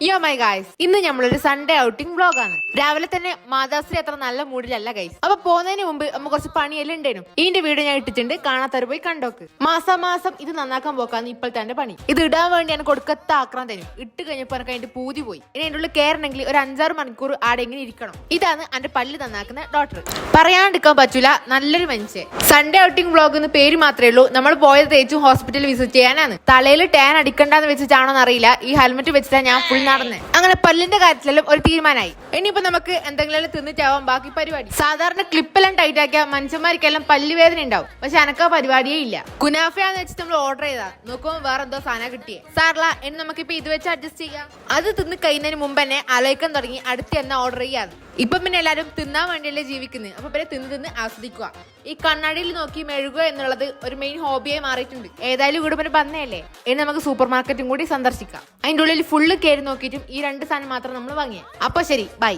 യോ my guys, ഇന്ന് നമ്മളൊരു സൺഡേ ഔട്ടിംഗ് വ്ലോഗാണ്. രാവിലെ തന്നെ മാതാശ്രീ അത്ര നല്ല മൂഡിലല്ല ഗൈസ്. അപ്പൊ പോകുന്നതിന് മുമ്പ് നമ്മ കുറച്ച് പണിയെല്ലാം ഉണ്ടായിരുന്നു. ഇതിന്റെ വീഡിയോ ഞാൻ ഇട്ടിട്ടുണ്ട്, കാണാത്തവർ പോയി കണ്ടോക്ക്. മാസം ഇത് നന്നാക്കാൻ പോക്കാന്ന് ഇപ്പോഴത്തെ എന്റെ പണി. ഇത് ഇടാൻ വേണ്ടി ഞാൻ കൊടുക്കത്ത ആക്രാൻ തരും. ഇട്ട് കഴിഞ്ഞപ്പോ എനിക്ക് അതിന്റെ പൂതി പോയി. ഇനി അതിന്റെ ഉള്ളിൽ കയറണമെങ്കിൽ ഒരു 5-6 മണിക്കൂർ ആടെങ്കിലും ഇരിക്കണം. ഇതാണ് എന്റെ പല്ല് നന്നാക്കുന്ന ഡോക്ടർ. പറയാണ്ടിരിക്കാൻ പറ്റൂല, നല്ലൊരു മനുഷ്യൻ. സൺഡേ ഔട്ടിംഗ് വ്ലോഗ് എന്ന് പേര് മാത്രമേ ഉള്ളൂ. നമ്മൾ പോയത് തേച്ചും ഹോസ്പിറ്റലിൽ വിസിറ്റ് ചെയ്യാനാണ്. തലയിൽ ടാൻ അടിക്കണ്ടെന്ന് വെച്ചിട്ടാണോ എന്നറിയില്ല, ഈ ഹെൽമെറ്റ് വെച്ചിട്ടാണ് ഞാൻ ഫുൾ നടന്നത്. അങ്ങനെ പല്ലിന്റെ കാര്യത്തിലെല്ലാം ഒരു തീരുമാനമായി. ഇനിയിപ്പോ നമുക്ക് എന്തെങ്കിലും തിന്നിട്ടാവാം ബാക്കി പരിപാടി. സാധാരണ ക്ലിപ്പെല്ലാം ടൈറ്റ് ആക്കിയാൽ മനുഷ്യന്മാർക്കെല്ലാം പല്ലുവേദന ഉണ്ടാവും. പക്ഷെ എനക്ക് പരിപാടിയേ ഇല്ല. കുനാഫയാന്ന് വെച്ചിട്ട് നമ്മൾ ഓർഡർ ചെയ്താ നോക്കുമ്പോൾ വേറെ എന്തോ സാധനം കിട്ടിയേ. സാറില്ല, ഇനി നമുക്കിപ്പോ ഇത് വെച്ച് അഡ്ജസ്റ്റ് ചെയ്യാം. അത് തിന്ന് കഴിയുന്നതിന് മുമ്പ് തന്നെ ആലോചിക്കാൻ തുടങ്ങി അടുത്ത് എന്നാ ഓർഡർ ചെയ്യാന്ന്. ഇപ്പൊ പിന്നെ എല്ലാരും തിന്നാൻ വേണ്ടിയല്ലേ ജീവിക്കുന്നത്. അപ്പൊ പിന്നെ തിന്ന് ആസ്വദിക്കുക. ഈ കണ്ണാടിയിൽ നോക്കി മെഴുകുക എന്നുള്ളത് ഒരു മെയിൻ ഹോബിയായി മാറിയിട്ടുണ്ട്. ഏതായാലും ഇവിടെ പിന്നെ വന്നേല്ലേ, ഇനി നമുക്ക് സൂപ്പർ മാർക്കറ്റും കൂടി സന്ദർശിക്കാം. അതിന്റെ ഉള്ളിൽ ഫുള്ള് കയറി നോക്കിയിട്ടും ഈ 2 സാധനം മാത്രം നമ്മൾ വാങ്ങിയേ. അപ്പൊ ശരി, ബൈ.